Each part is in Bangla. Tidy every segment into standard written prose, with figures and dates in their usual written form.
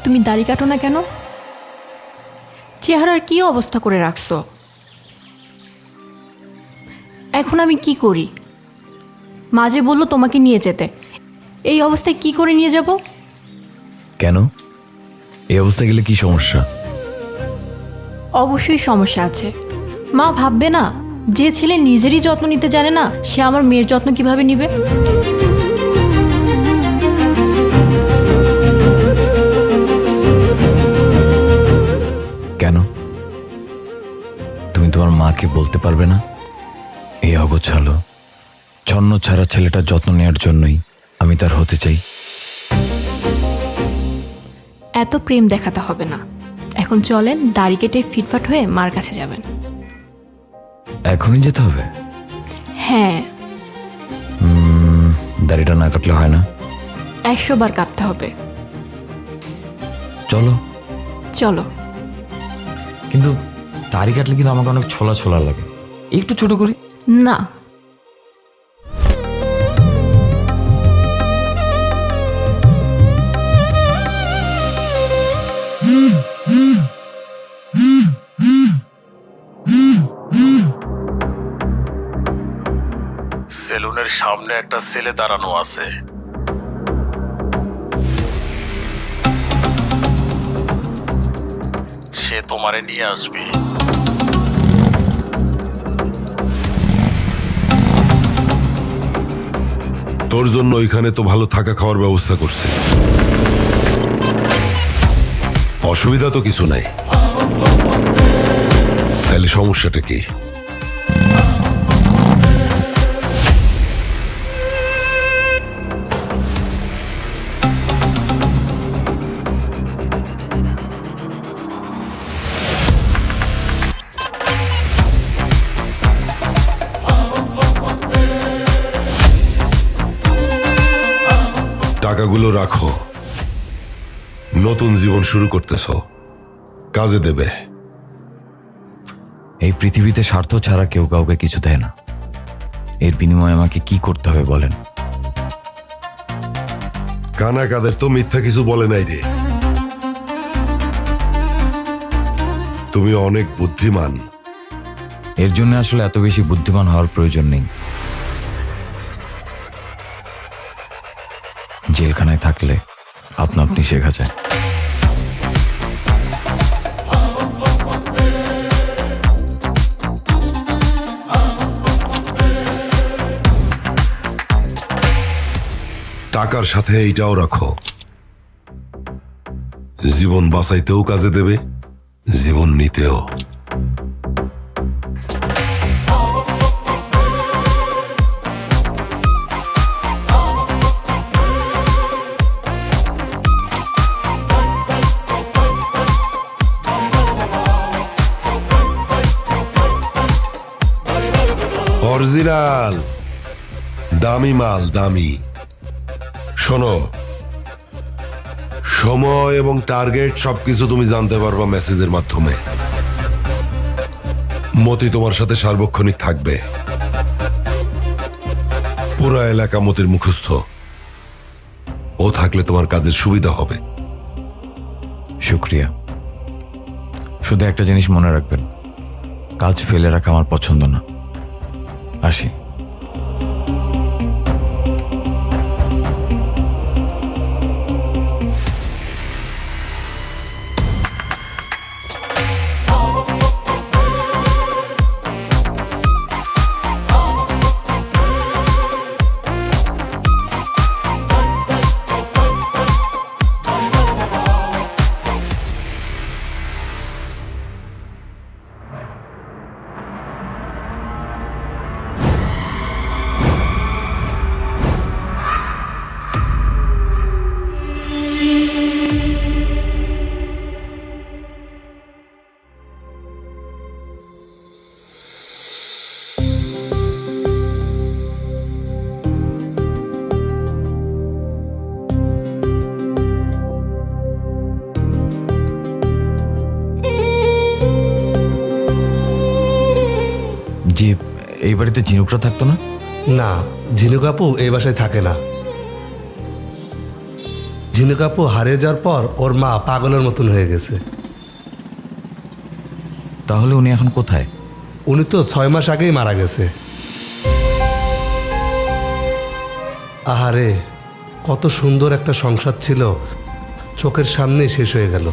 তুমি দাড়ি কাটো না কেন? চেহারার কি অবস্থা করে রাখছো? এখন আমি কি করি? মাঝে বললো তোমাকে নিয়ে যেতে, এই অবস্থায় কি করে নিয়ে যাব? কেন? এই অবস্থায় গেলে কি সমস্যা? অবশ্যই সমস্যা আছে। মা ভাববে না, যে ছেলে নিজেরই যত্ন নিতে জানে না, সে আমার মেয়ের যত্ন কিভাবে নিবে? কেন? তুমি তোমার মাকে বলতে পারবে না এই অগোছালো ছন্ন ছাড়া ছেলেটার যত্ন নেওয়ার জন্যই আমি তার হতে চাই? এত প্রেম দেখাতে হবে না। এখন চলেন, দাড়ি কেটে ফিটফাট হয়ে মার কাছে যাবেন। এখনই যেতে হবে? হ্যাঁ। দাড়িটা না কাটলে হয় না? 100 বার কাটতে হবে। চলো। চলো। কিন্তু দাড়ি কাটলে কিন্তু আমাকে অনেক ছোলা ছোলা লাগে, একটু ছোট করি। না। সেলুনের সামনে একটা ছেলে দাঁড়ানো আছে। সে তোমারে নিয়ে আসবে। তোর জন্য ওইখানে তো ভালো থাকা খাওয়ার ব্যবস্থা করছে, অসুবিধা তো কিছু নাই। তাহলে সমস্যাটা কি? টাকাগুলো রাখো, নতুন জীবন শুরু করতেছ, কাজে দেবে। এই পৃথিবীতে স্বার্থ ছাড়া কেউ কাউকে কিছু দেয় না। এর বিনিময়ে আমাকে কি করতে হবে বলেন? কানা কাদের তো মিথ্যা কিছু বলে নাই রে। তুমি অনেক বুদ্ধিমান। এর জন্য আসলে এত বেশি বুদ্ধিমান হওয়ার প্রয়োজন নেই। জেলখানায় থাকলে আপনা আপনি শেখা যায়। টাকার সাথে এইটাও রাখো, জীবন বাঁচাইতেও কাজে দেবে, জীবন নিতেও। অরিজিনাল দামি মাল, দামি। শোনো, সময় এবং টার্গেট সবকিছু তুমি জানতে পারবা মেসেজের মাধ্যমে। মতি তোমার সাথে সার্বক্ষণিক থাকবে। পুরো এলাকা মতির মুখস্থ। ও থাকলে তোমার কাজের সুবিধা হবে। শুক্রিয়া। শুধু একটা জিনিস মনে রাখবেন, কাজ ফেলে রাখা আমার পছন্দ না। আসি। যে এই বাড়িতে ঝিনুকরা থাকতো না? না, ঝিনুক আপু এই বাসায় থাকে না। ঝিনুক আপু হারিয়ে যাওয়ার পর ওর মা পাগলের মতন হয়ে গেছে। তাহলে উনি এখন কোথায়? উনি তো 6 মাস আগেই মারা গেছে। আহারে, কত সুন্দর একটা সংসার ছিল, চোখের সামনেই শেষ হয়ে গেল।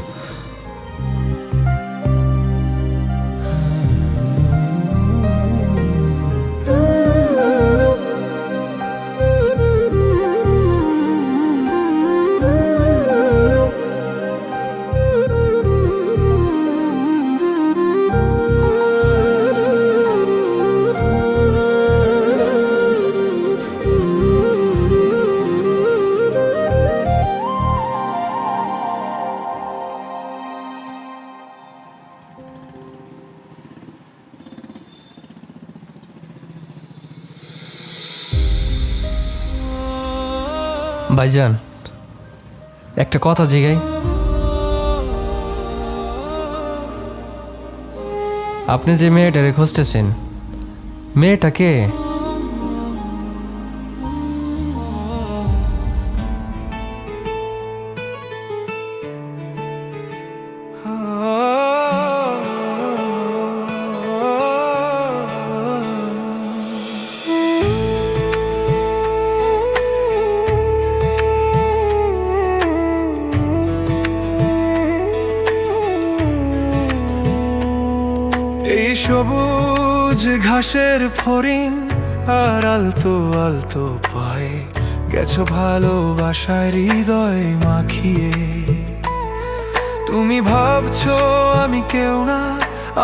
ভাইজান, একটা কথা জিগাই। আপনি যে মেয়েটারে খুঁজতেছেন, মেয়েটাকে? এই সবুজ ঘাসের ফরিং আর আলতো আলতো পায়ে গেছো ভালোবাসায় হৃদয় মাখিয়ে। তুমি ভাবছো আমি কেউ না,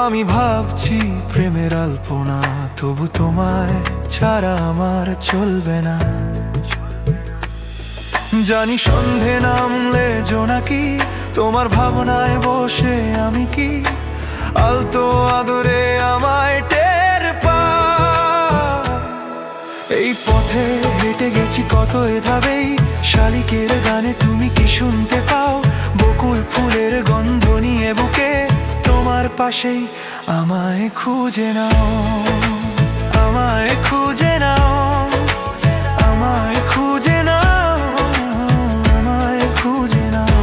আমি ভাবছি প্রেমের আলপনা, তবু তোমায় ছাড়া আমার চলবে না। জানি সন্ধে নামলে জোনাকি, তোমার ভাবনায় বসে আমি কি আলতো আদরে আমায় টের পাও। এই পথে হেঁটে গেছি কত ধাবেই, শালিকের গানে তুমি কি শুনতে পাও? বকুল ফুলের গন্ধ নিয়ে বুকে তোমার পাশেই আমায় খুঁজে নাও, আমায় খুঁজে নাও, আমায় খুঁজে নাও, আমায় খুঁজে নাও।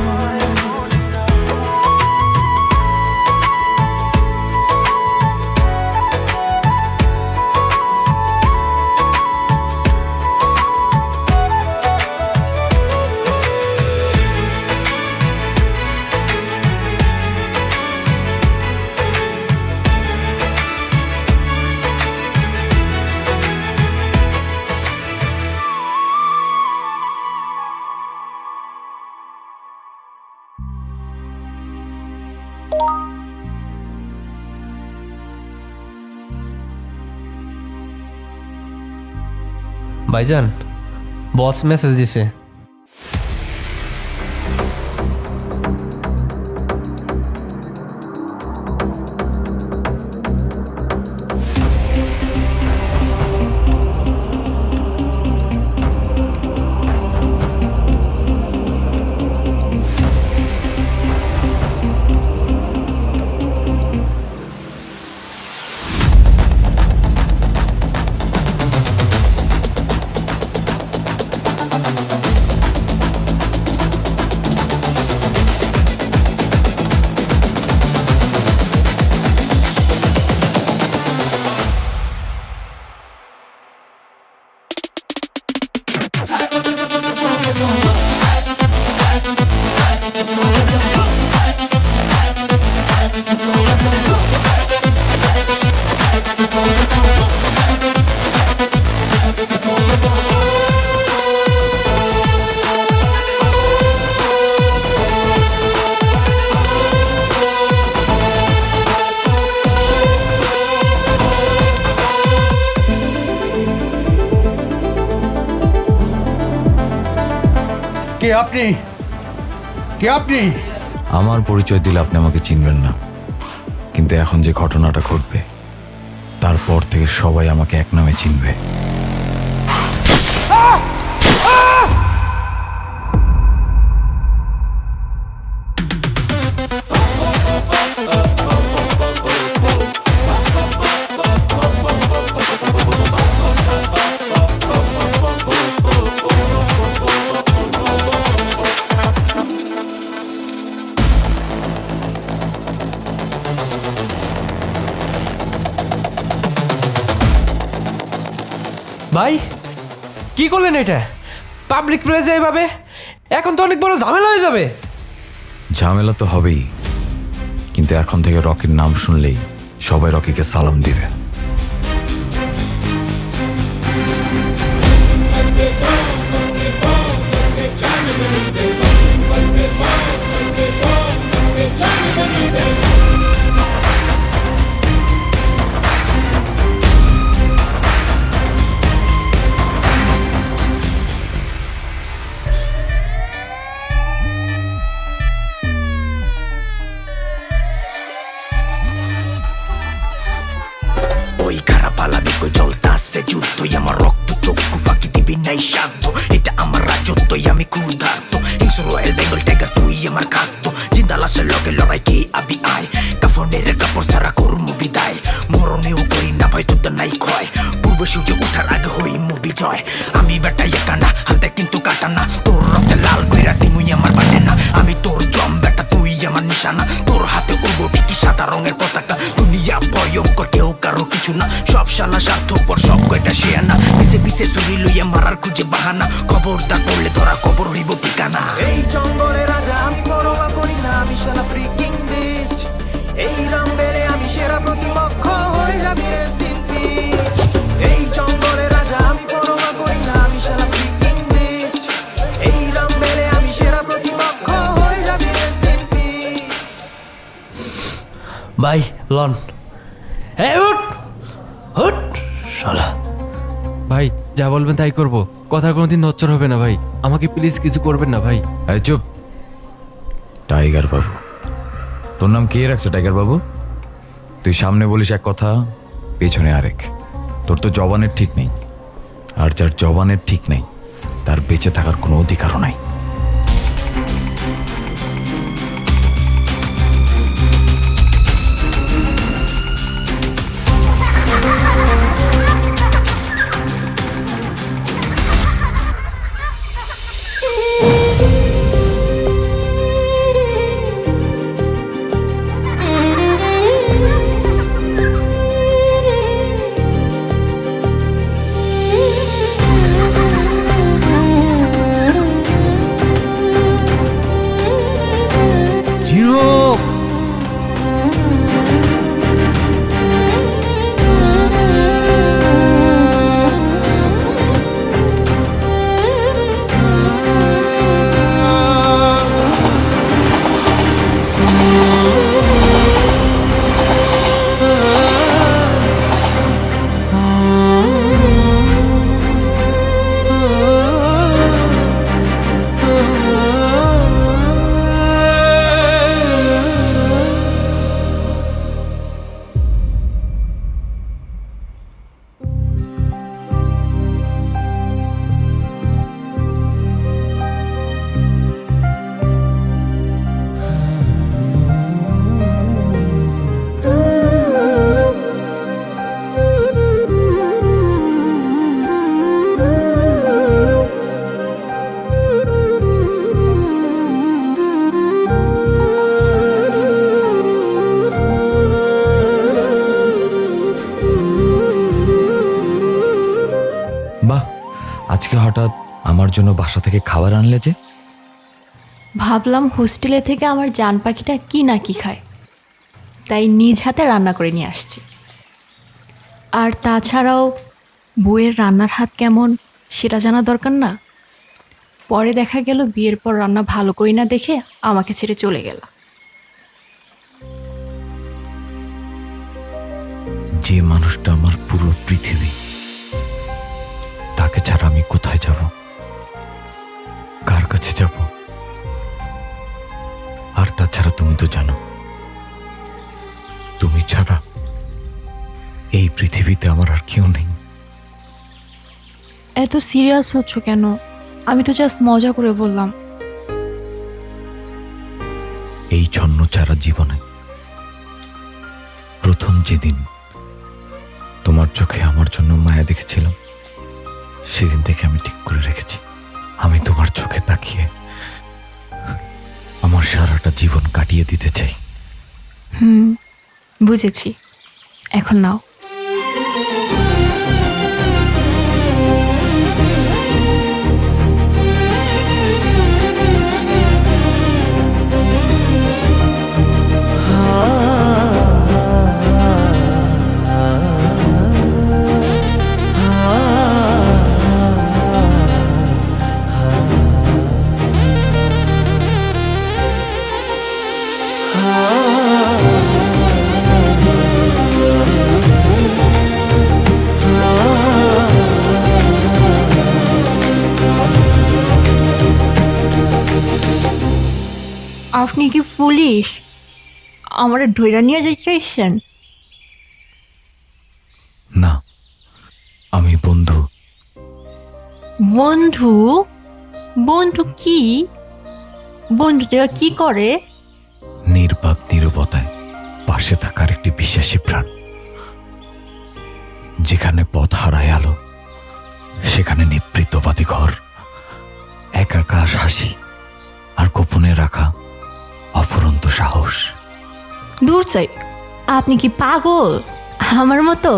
ভাইজান, বস মেসেজ দিছে। কে আপনি? কে আপনি? আমার পরিচয় দিলে আপনি আমাকে চিনবেন না, কিন্তু এখন যে ঘটনাটা ঘটবে তারপর থেকে সবাই আমাকে এক নামে চিনবে। ভাই কি করলেন এটা? পাবলিক প্লেসে এইভাবে? এখন তো অনেক বড় ঝামেলা হয়ে যাবে। ঝামেলা তো হবেই, কিন্তু এখন থেকে রকির নাম শুনলেই সবাই রকিকে সালাম দিবে। ওই খারাপ আলাদা কই চলতাছে যুদ্ধই, আমার রক্ত চক্ষু ফাঁকি দিবি নাই সাধ্য। এটা আমার রাজত্বই, আমি ক্ষুধার্ত হিংস্র রয়্যাল বেঙ্গল টাইগার, তুই আমার খাদ্য। জিন্দা লাশের লগে লড়াই কে আবি আয়, কাফনের কাপড় সারা করমু বিদায়। মরণেও করি না ভয়, যুদ্ধ নাই ক্ষয়, পূর্ব সূর্য ওঠার আগে হইমু বিজয়। আমি বেটা একা না, হাতে কিন্তু কাটা না, তোর রক্তে লাল কইরা দিমুই আমার বাটে না। আমি তোর জম বেটা, তুই আমার নিশানা, তোর হাতে উড়বো ঠিকই সাদা রঙের পতাকা। দুনিয়া ভয়ঙ্কর, কেউ কারো কিছু না, সব শালা স্বার্থপর, সব কয়টা শিয়ানা। পিছে পিছে ছুরি লইয়া মারার খুঁজে বাহানা, খবরদার করলে তোরা কবর হইব ঠিকানা। এই জঙ্গলে রাজা আমি পরোয়া করি না, আমি শালা ফ্রিকিং বিস্ট। এই রামবেরে আমি সেরা প্রতিপক্ষ, হয়ে যাবি রেস্ট ইন পিস। এই জঙ্গলে রাজা আমি পরোয়া করি না, আমি শালা ফ্রিকিং বিস্ট। এই রামবেরে আমি সেরা প্রতিপক্ষ, হয়ে যাবি রেস্ট ইন পিস। ভাই লন, এই উঠ উঠ শালা। ভাই যা বলবেন তাই করব, কথার কোনোদিন নচ্চর হবে না ভাই। আমাকে প্লিজ কিছু করবেন না ভাই। এই চুপ। টাইগার বাবু, তোর নাম কে রাখছে টাইগার বাবু? তুই সামনে বলিস এক কথা, পেছনে আরেক। তোর তো জবানের ঠিক নেই, আর যার জবানের ঠিক নেই তার বেঁচে থাকার কোনো অধিকারও নাই। বাহ, আজকে হঠাৎ আমার জন্য বাসা থেকে খাবার আনলে যে? ভাবলাম হোস্টেলে থেকে আমার জান পাখিটা কি না কি খায়, তাই নিজ হাতে রান্না করে নিয়ে আসছি। আর তাছাড়াও বউয়ের রান্নার হাত কেমন সেটা জানা দরকার না? পরে দেখা গেল বিয়ের পর রান্না ভালো করি না দেখে আমাকে ছেড়ে চলে গেল। যে মানুষটা আমার পুরো পৃথিবী, তাকে ছাড়া আমি কোথায় যাব, কার কাছে যাব? আর তাছাড়া তুমি তো জানো, তুমি ছাড়া এই পৃথিবীতে আমার আর কেউ নেই। এত সিরিয়াস হচ্ছ কেন? আমি তো জাস্ট মজা করে বললাম। এই ছন্ন ছাড়া জীবনে প্রথম যেদিন তোমার চোখে আমার জন্য মায়া দেখেছিলাম, সেদিন থেকে আমি ঠিক করে রেখেছি, আমি তোমার চোখে তাকিয়ে আমার সারাটা জীবন কাটিয়ে দিতে চাই। বুঝেছি, এখন নাও। আপনি কি পুলিশ? আমার ধৈর্য নিয়ে যাইতেছেন? না, আমি বন্ধু। বন্ধু? বন্ধু কি? বন্ধুরা কি করে? নির্বাক নীরবতায় পাশে থাকার একটি বিশ্বাসী প্রাণ। যেখানে পথ হারায় আলো, সেখানে নিবৃত্তবাদী ঘর, একাকাশ হাসি আর গোপনে রাখা অফুরন্ত সাহস। দূর চাই, আপনি কি পাগল আমার মতো?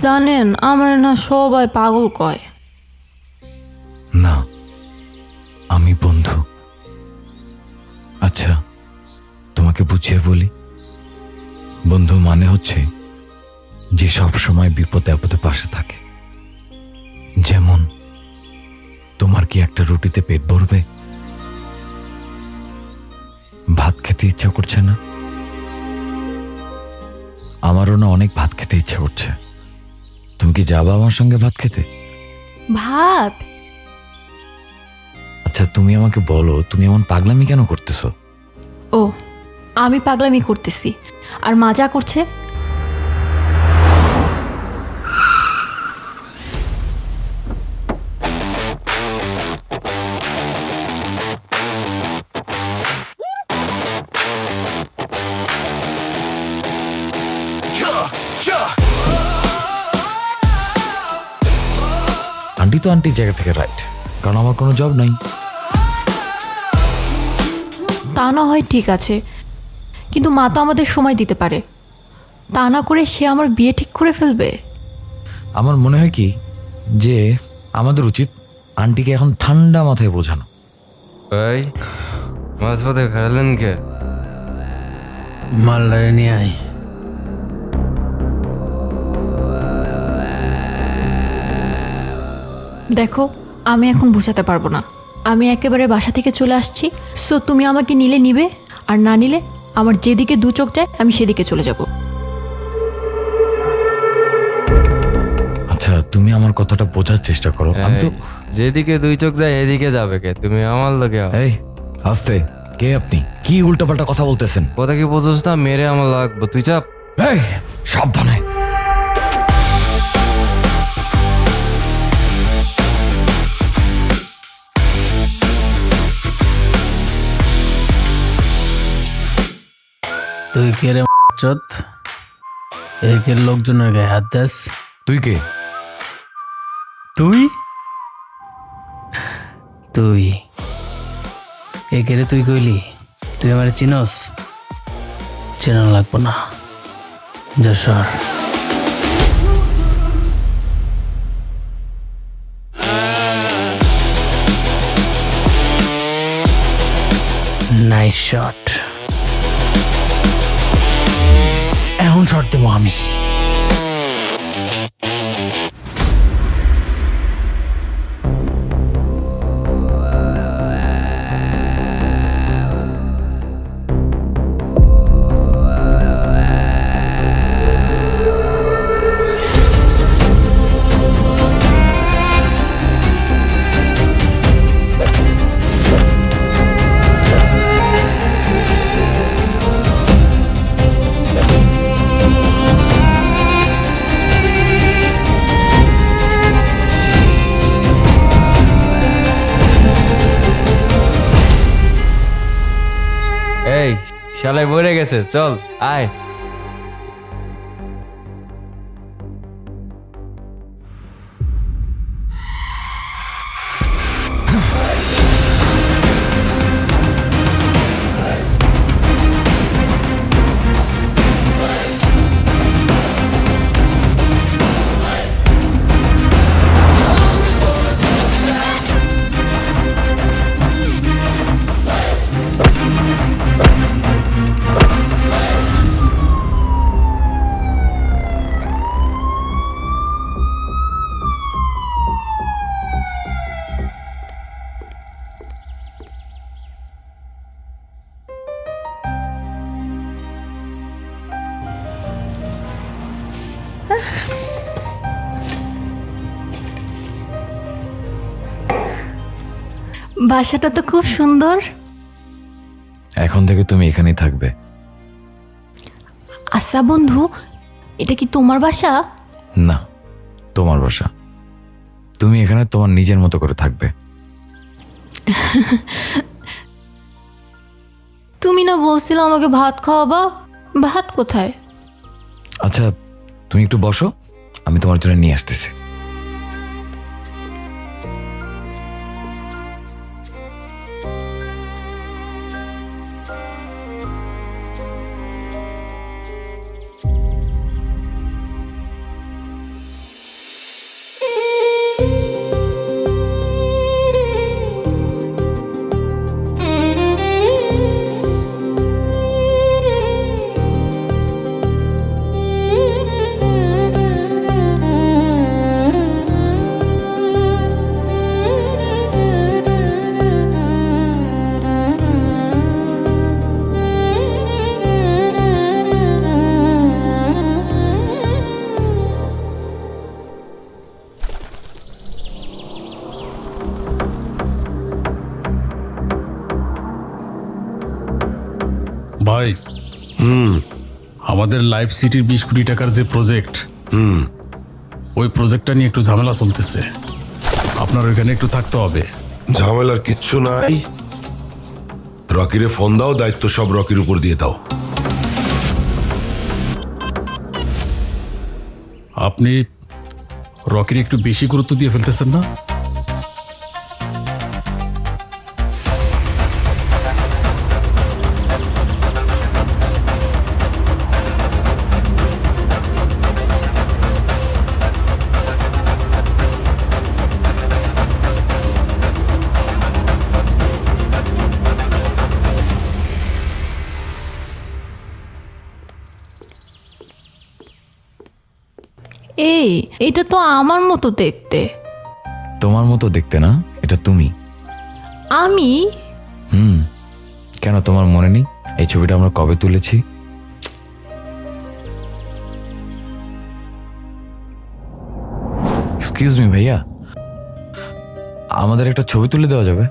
জানেন আমার না সবাই পাগল কয়। না, আমি বন্ধু। আচ্ছা, তোমাকে বুঝিয়ে বলি, বন্ধু মানে হচ্ছে যে সব সময় বিপদে আপদে পাশে থাকে। যেমন তোমার কি একটা রুটিতে পেট ভরবে? ভাত খেতে ইচ্ছা করছে না? আমারও না অনেক ভাত খেতে ইচ্ছা করছে। তুমি কি যাবা আমার সঙ্গে ভাত খেতে? ভাত? আচ্ছা, তুমি আমাকে বলো, তুমি এমন পাগলামি কেন করতেছো? ও, আমি পাগলামি করতেছি আর মাজা করছে? আন্টি তো আন্টির জায়গা থেকে রাইট, কারণ আমার কোনো জব নাই। তা না হয় ঠিক আছে, কিন্তু মা তো আমাদের সময় দিতে পারে। তা না করে সে আমার বিয়ে ঠিক করে ফেলবে। আমার মনে হয় কি যে আমাদের উচিত আন্টিকে এখন ঠান্ডা মাথায় বোঝানো। ভাই, মাঝপথে খারালেন কে? মালদারে নিয়ে আয়। দেখো, আমি এখন বোঝাতে পারবো না। আমি একেবারে বাসা থেকে চলে আসছি। সো তুমি আমাকে নিলে নিবে, আর না নিলে আমার যেদিকে দু চোখ যায় আমি সেদিকে চলে যাব। আচ্ছা, তুমি আমার কথাটা বোঝার চেষ্টা করো। আমি তো যেদিকে দুই চোখ যায় এদিকে যাবে কে? তুমি আমার লোকে এই আস্তে, কে আপনি? কি উল্টোপাল্টা কথা বলতেছেন? কথা কি বোঝোস না? মেরে আমার লাগবো, তুই চাপ। এই সাবধানে। তুই কে রে চোদ? একের লোকজনের গায়ে হাত দাস? তুই কে? তুই তুই একে রে তুই কইলি? তুই আমার চিনস? চেনা লাগবো না, যা সর। Nice shot. এখন শট দেবো আমি। এই শালাই মরে গেছে, চল আয়। বাসাটা তো খুব সুন্দর। এখন থেকে তুমি এখানেই থাকবে। আচ্ছা বন্ধু, এটা কি তোমার বাসা? না, তোমার বাসা। তুমি এখানে তোমার নিজের মতো করে থাকবে। তুমি না বলছিলে আমাকে ভাত খাওয়াবা? ভাত কোথায়? আচ্ছা, তুমি একটু বসো, আমি তোমার জন্য নিয়ে আসতেছি। ভাই, আমাদের লাইফ সিটির 20 কোটি টাকার যে প্রজেক্ট, ওই প্রজেক্টটা নিয়ে একটু ঝামেলা চলতেছে। আপনার ওইখানে একটু থাকতে হবে। ঝামেলার কিচ্ছু নাই। রকিরে ফোন দাও, দায়িত্ব সব রকির উপর দিয়ে দাও। আপনি রকির একটু বেশি গুরুত্ব দিয়ে ফেলতেছেন না? এই, এটা তো আমার মতো দেখতে। তোমার মতো দেখতে না, এটা তুমি। আমি? কেন তোমার মনে নেই এই ছবিটা আমরা কবে তুলেছি? এক্সকিউজ মি ভাইয়া, আমাদের একটা ছবি তুলে দেওয়া যাবে?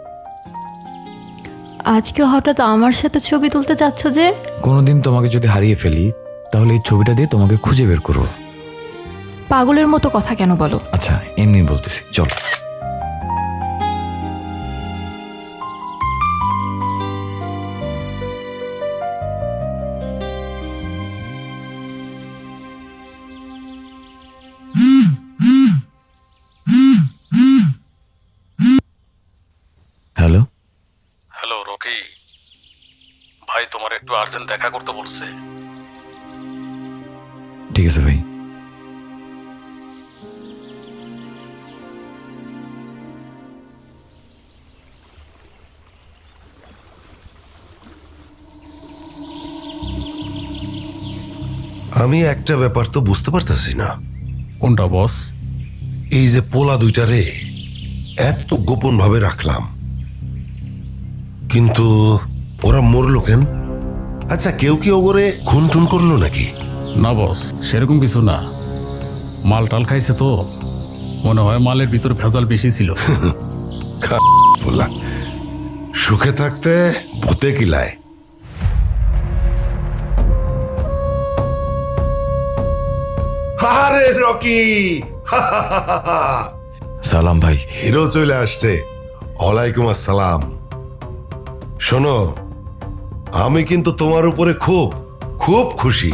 আজকে হঠাৎ আমার সাথে ছবি তুলতে যাচ্ছ যে? কোনোদিন তোমাকে যদি হারিয়ে ফেলি তাহলে এই ছবিটা দিয়ে তোমাকে খুঁজে বের করবো। পাগলের মতো কথা কেন বলো? আচ্ছা, এমনি বলতেছি, চল। হ্যালো। হ্যালো রকি ভাই, তোমার একটু আর্জেন্ট দেখা করতে বলছে। ঠিক আছে ভাই। আমি একটা ব্যাপার তো বুঝতে পারতেছি না। কোনটা বস? এই যে পোলা দুইটা রে এত গোপন ভাবে রাখলাম, কিন্তু ওরা মরলো কেন? আচ্ছা, কেউ কি ওগরে খুন টুন করলো নাকি? না বস, সেরকম কিছু না। মাল টাল খাইছে তো, মনে হয় মালের ভিতরে ভেজাল বেশি ছিল। পোলা সুখে থাকতে ভূতে কিলায়। আরে রকি, সালাম ভাই। হিরো চলে আসছে। ওয়ালাইকুম আসসালাম। শোনো, আমি কিন্তু তোমার উপরে খুব খুব খুশি।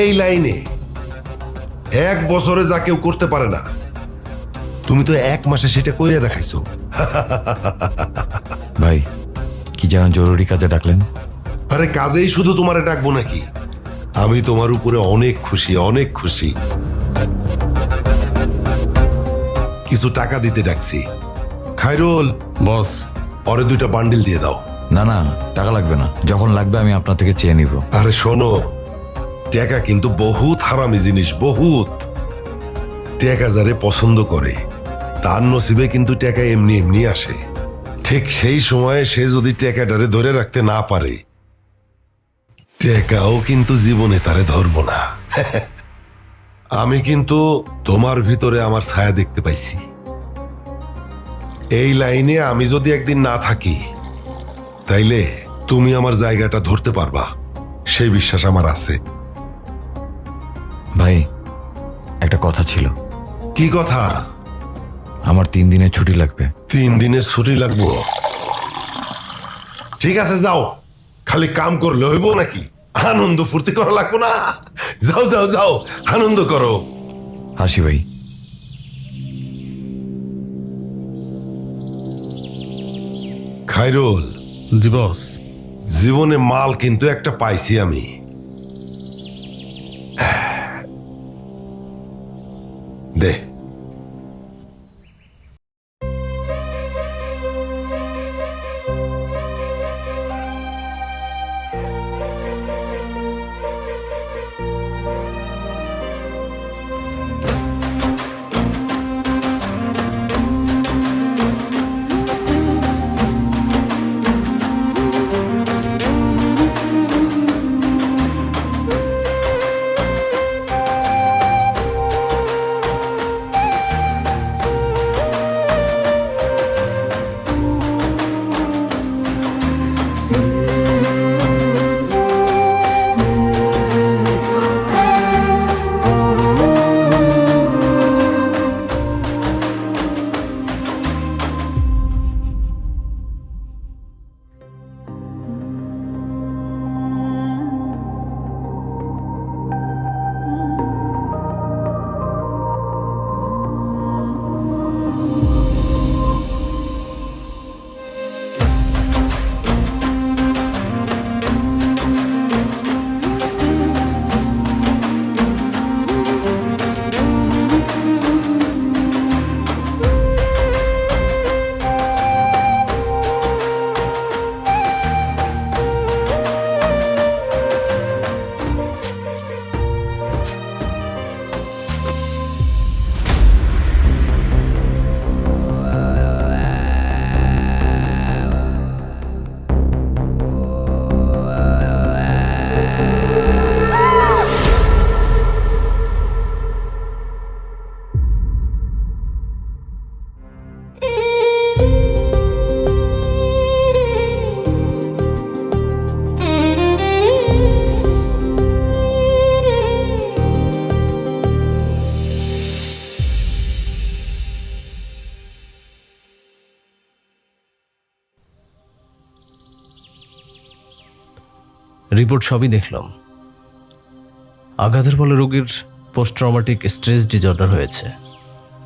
এই লাইনে 1 বছরে যা কেউ করতে পারে না, তুমি তো 1 মাসে সেটা কইরা দেখাইছো। ভাই, কি যেন জরুরি কাজে ডাকলেন? আরে কাজেই শুধু তোমারে ডাকবো নাকি? আমি তোমার উপরে অনেক খুশি, অনেক খুশি। কিছু টাকা দিতে ডাকছি। খায়রুল, বস, ওরে 2টা বান্ডিল দিয়ে দাও। না না, টাকা লাগবে না, যখন লাগবে আমি আপনার থেকে চেয়ে নিব। আরে শোনো, টাকা কিন্তু বহুত হারামি জিনিস, বহুত। টাকা যারে পছন্দ করে তার নসিবে কিন্তু টাকা এমনি এমনি আসে। ঠিক সেই সময়ে সে যদি টাকাটারে ধরে রাখতে না পারে, টাকাও কিন্তু জীবনে তারে ধরবো না। আমি কিন্তু তোমার ভিতরে আমার ছায়া দেখতে পাইছি। এই লাইনে আমি যদি একদিন না থাকি তাইলে তুমি আমার জায়গাটা ধরতে পারবা, সেই বিশ্বাস আমার আছে। ভাই একটা কথা ছিল। কি কথা? আমার 3 দিনের ছুটি লাগবে। 3 দিনের ছুটি লাগবো? ঠিক আছে যাও, খালি কাম করলে হইব নাকি? আনন্দ ফুর্তি করা লাগবো না? যাও যাও যাও, আনন্দ করো। হাসি ভাই। খায়রুল, জি বস। জীবনে মাল কিন্তু একটা পাইছি আমি। দে। রিপোর্ট সবই দেখলাম। আঘাতের ফলে রোগীর পোস্ট ট্রমাটিক স্ট্রেস ডিসঅর্ডার হয়েছে।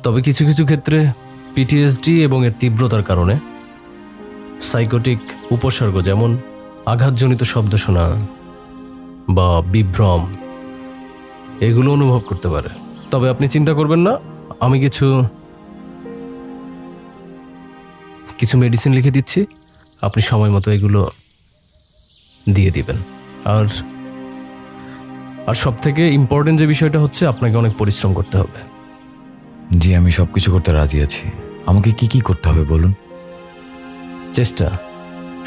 তবে কিছু কিছু ক্ষেত্রে পিটিএসডি এবং এর তীব্রতার কারণে সাইকোটিক উপসর্গ, যেমন আঘাতজনিত শব্দ শোনা বা বিভ্রম, এগুলো অনুভব করতে পারে। তবে আপনি চিন্তা করবেন না, আমি কিছু মেডিসিন লিখে দিচ্ছি, আপনি সময় মতো এগুলো দিয়ে দিবেন। আর সব থেকে ইম্পর্টেন্ট যে বিষয়টা হচ্ছে, আপনাকে অনেক পরিশ্রম করতে হবে। জি আমি সবকিছু করতে রাজি আছি। আমাকে কি কি করতে হবে বলুন?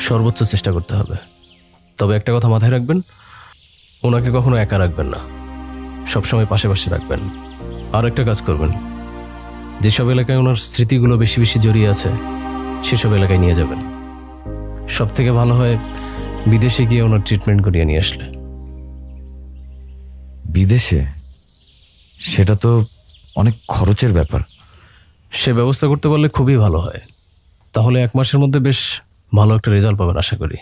সর্বোচ্চ চেষ্টা করতে হবে। তবে একটা কথা মাথায় রাখবেন, ওনাকে কখনো একা রাখবেন না, সবসময় পাশে পাশে রাখবেন। আর একটা কাজ করবেন, যেসব এলাকায় ওনার স্মৃতিগুলো বেশি বেশি জড়িয়ে আছে সেসব এলাকায় নিয়ে যাবেন। সব থেকে ভালো হয় বিদেশে গিয়ে ওনার ট্রিটমেন্ট করিয়ে নিয়ে আসলে। বিদেশে? সেটা তো অনেক খরচের ব্যাপার। সে ব্যবস্থা করতে পারলে খুবই ভালো হয়। তাহলে 1 মাসের মধ্যে বেশ ভালো একটা রেজাল্ট পাবেন আশা করি।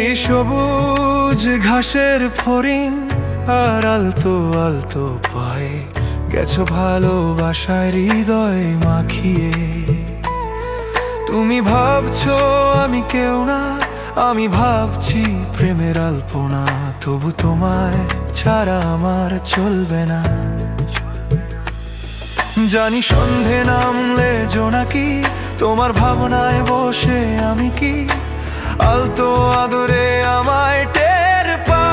এই সবুজ ঘাসের ফড়িং আর আলতো আলতো পায়ে গেছো ভালোবাসার হৃদয় মাখিয়ে। তুমি ভাবছো আমি কেউ না, আমি ভাবছি প্রেমের আলপনা। তবু তোমায় ছাড়া আমার চলবে না। জানি সন্ধে নামলে জোনাকি, তোমার ভাবনায় বসে আমি কি আলতো আদরে আমায় টের পা।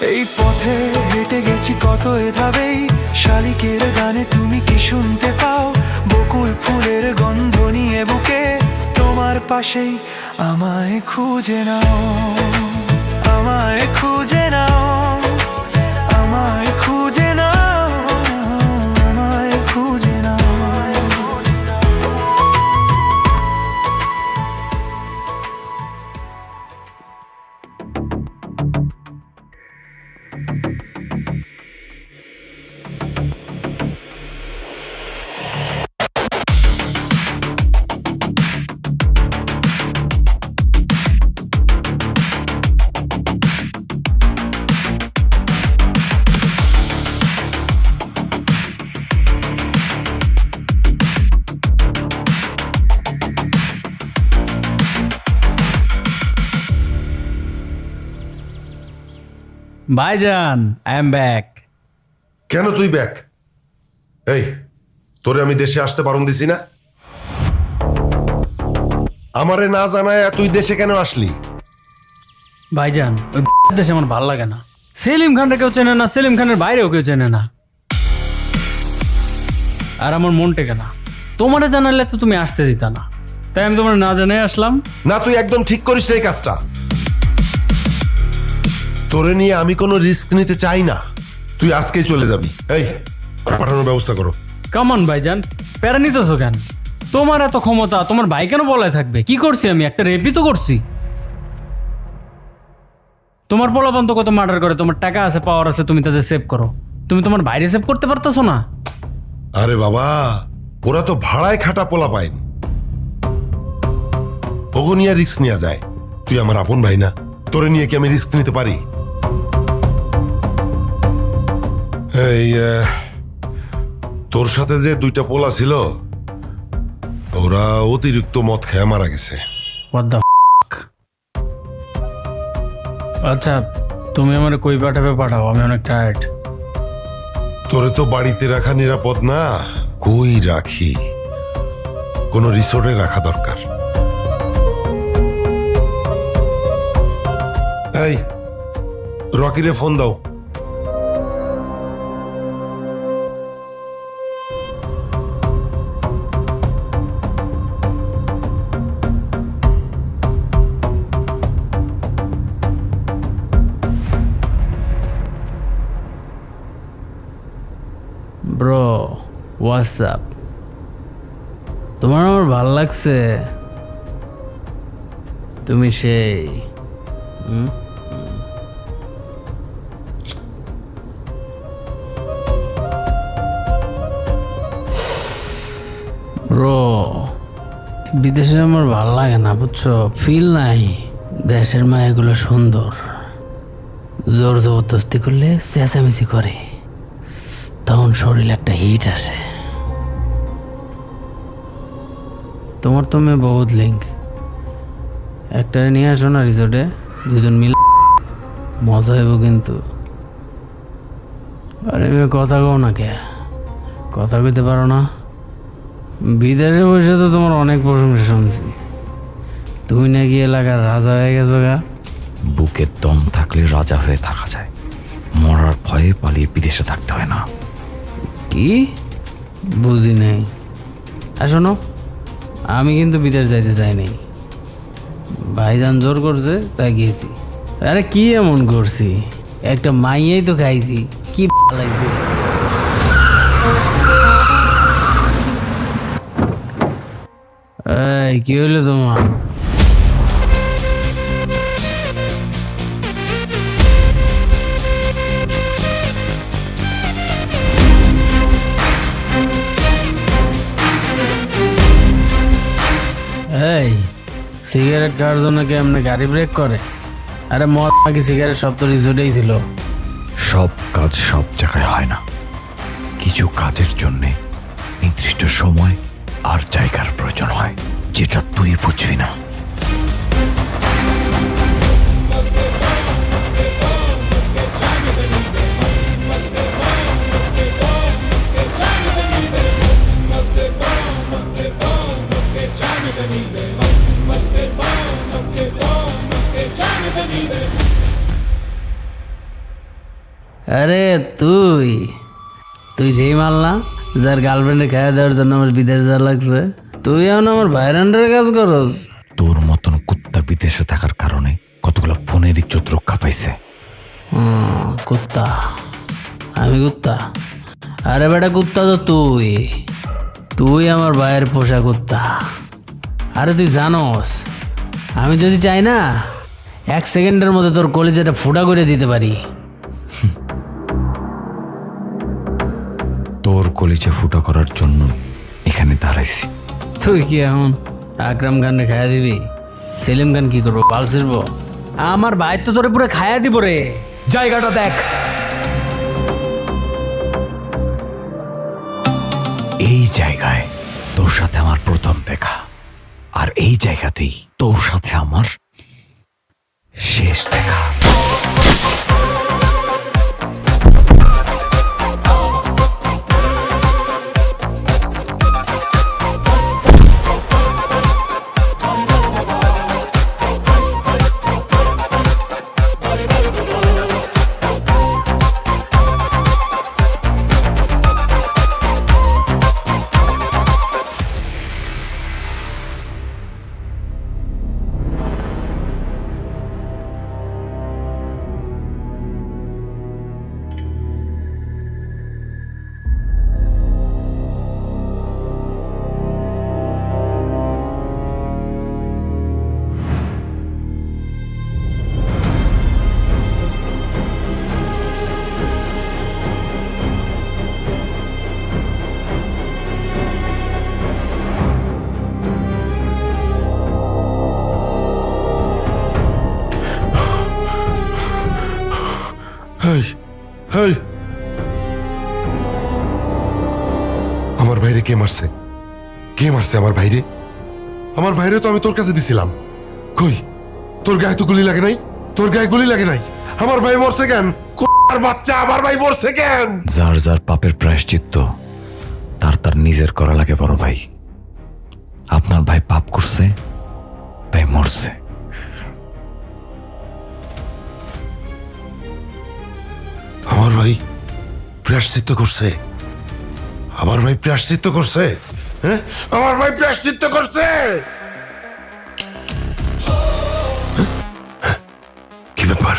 এই পথে হেঁটে গেছি কত এধাবেই, শালিকের গানে তুমি কি শুনতে পাও? বকুল ফুলের গন্ধ নিয়ে বুকে, তোমার পাশেই আমায় খুঁজে নাও, আমায় খুঁজে নাও, আমায় খুঁজে নাও, আমায় খুঁজে নাও। ভাইজান, আই এম ব্যাক। কেন তুই ব্যাক? এই, তোরে আমি দেশে আসতে বারণ দিছি না? আমারে না জানায় তুই দেশে কেন আসলি? ভাইজান, ওই দেশে আমার ভাল লাগে না। সেলিম খানটা কেউ চেনে না, সেলিম খানের বাইরেও কেউ চেনে না, আর আমার মন টেকে না। তোমারে জানালে তো তুমি আসতে দিতা না, তাই আমি তোমার না জানাই আসলাম। না, তুই একদম ঠিক করিস না এই কাজটা। তোরে নিয়ে আমি কোনো রিস্ক নিতে চাই না। তুই আজকেই চলে যাবি। এই, পাঠানোর ব্যবস্থা করো। কামান ভাইজান, প্যারা নিতেছো কেন? তোমার এত ক্ষমতা, তোমার ভাই কেন বলায় থাকবে? কি করছি আমি? একটা রেপই তো করছি। তোমার পোলাপান তো কত মার্ডার করে, তোমার টাকা আছে, পাওয়ার আছে, তুমি তাদের সেভ করো। তুমি তোমার বাইরে সেভ করতে পারতেছো না? আরে বাবা, ওরা তো ভাড়ায় খাটা পোলা পাইন, ওগো নিয়ে রিস্ক নেওয়া যায়। তুই আমার আপন ভাই না, তোরে নিয়ে কি আমি রিস্ক নিতে পারি? এই তোর সাথে যে দুইটা পোলা ছিল, ওরা অতিরিক্ত মদ খেয়ে মারা গেছে। What the f***? আচ্ছা, তুমি আমার কই পাঠাবে পাঠাও, আমি অনেক টায়ার্ড। তোরে তো বাড়িতে রাখা নিরাপদ না, কই রাখি? কোন রিসোর্টে রাখা দরকার। এই, রকিরে ফোন দাও। Bro, WhatsApp? তোমার আমার ভাল লাগছে, তুমি সেই ব্রো, বিদেশে আমার ভাল লাগে না, বুঝছো? ফিল নাই। দেশের মায়াগুলো সুন্দর, জোর জবরদস্তি করলে চেঁচামেচি করে, তখন শরীরে একটা হিট আসে। তোমার তো মেয়ে বহুত লিঙ্ক, একটা নিয়ে আসো না রিসোর্টে, দুজন মিলে মজা হইব কিন্তু। আরে মেয়ে কথা কও না কে? কথা কইতে পারো না? বিদেশে বসে তো তোমার অনেক প্রশংসা শুনছি, তুমি নাকি এলাকার রাজা হয়ে গেছো গা। বুকে দম থাকলে রাজা হয়ে থাকা যায়, মরার ভয়ে পালিয়ে বিদেশে থাকতে হয় না। কি? বুঝি নাই। আর শোনো, আমি কিন্তু বিদেশ যাইতে চাই নাই, ভাইজান জোর করছে তাই গিয়েছি। আরে কি এমন করছি? একটা মাইয়াই তো খাইছি, কি লাগছে। এই কি হইলো তোমার? এই সিগারেট খাওয়ার জন্য কি এমনি গাড়ি ব্রেক করে? আরে মদ নাকি সিগারেট সব তো রিসোর্টেই ছিল। সব কাজ সব জায়গায় হয় না, কিছু কাজের জন্যে নির্দিষ্ট সময় আর জায়গার প্রয়োজন হয়, যেটা তুই বুঝবি না। আরে তুই তুই সেই মাল না যার গার্লফ্রেন্ডে খাইয়া দেওয়ার জন্য আমার বিদেশ যাওয়া লাগছে? তুই এখন আমার ভাইয়ের আন্ডারে কাজ করস? তোর মতন কুত্তা বিদেশে থাকার কারণে কতগুলো ফোনের ইজ্জত রক্ষা পাইছে। কুত্তা? আমি কুত্তা? আরে বেটা কুত্তা তো তুই, তুই আমার ভাইয়ের পোষা কুত্তা। আরে তুই জানোস আমি যদি চাই না 1 সেকেন্ডের মধ্যে তোর কলেজেটা ফুটা করে দিতে পারি। তোর কলিজে ফুটা করার জন্য এখানে দাঁড়াইছি। তুই কি এখন আকরাম খানরে খাইয়া দিবি? সেলিম খান কি করবো, পাল ছিড়ব? আমার ভাই তো তোরে পুরো খাইয়া দিব রে। জায়গাটা দেখ, এই জায়গায় তোর সাথে আমার প্রথম দেখা, আর এই জায়গাতেই তোর সাথে আমার শেষ দেখা। হেই হেই, আমার ভাইরে কে মারছে? কে মারছে আমার ভাইরে? আমার ভাইরে তো আমি তোর কাছে দিছিলাম। কই, তোর গায়ে তো গুলি লাগে নাই? তোর গায়ে গুলি লাগে নাই? আমার ভাই মরছে কেন? আর বাচ্চা, আমার ভাই মরছে কেন? যার যার পাপের প্রায়শ্চিত্ত তার তার নিজের করা লাগে বড় ভাই। আপনার ভাই পাপ করছে তাই মরছে। আমার ভাই প্রায়শ্চিত্ত করছে? আমার ভাই প্রায়শ্চিত্ত করছে? হ্যাঁ, আমার ভাই প্রায়শ্চিত্ত করছে? কি ব্যাপার?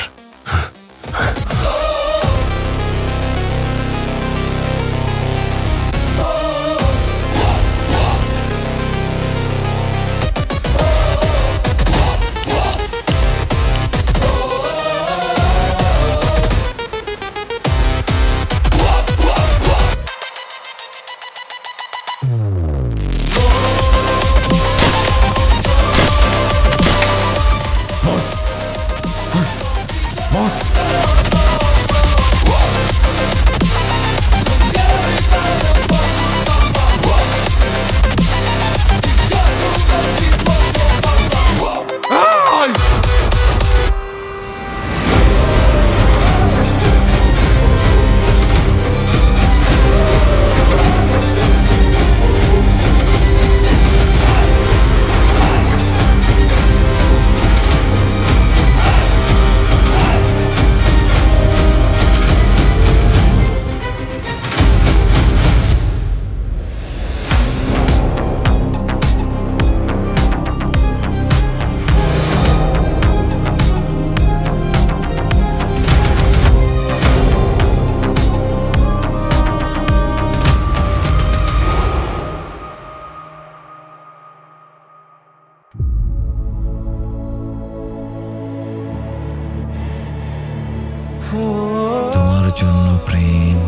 তোমার জন্য প্রেম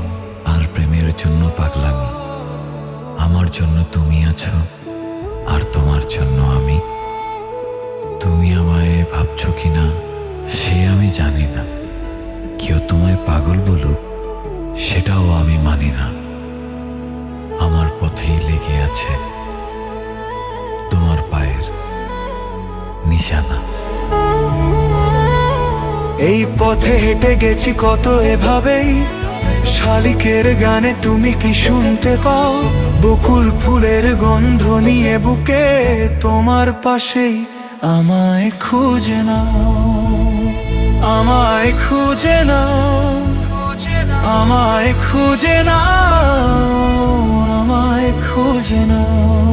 আর প্রেমের জন্য পাগলামি, আমার জন্য তুমি আছো আর তোমার জন্য আমি। তুমি আমায় ভাবছো কিনা সে আমি জানি না, কেউ তোমায় পাগল বলুক সেটাও আমি মানি না। আমার পথেই লেগে আছে তোমার পায়ের নিশানা। এই পথে হেঁটে গেছি কত এভাবেই, শালিকের গানে তুমি কি শুনতে পাও? বকুল ফুলের গন্ধ নিয়ে বুকে তোমার পাশেই আমায় খুঁজে নাও, আমায় খুঁজে নাও। আমায় খুঁজে নাও, আমায় খুঁজে নাও।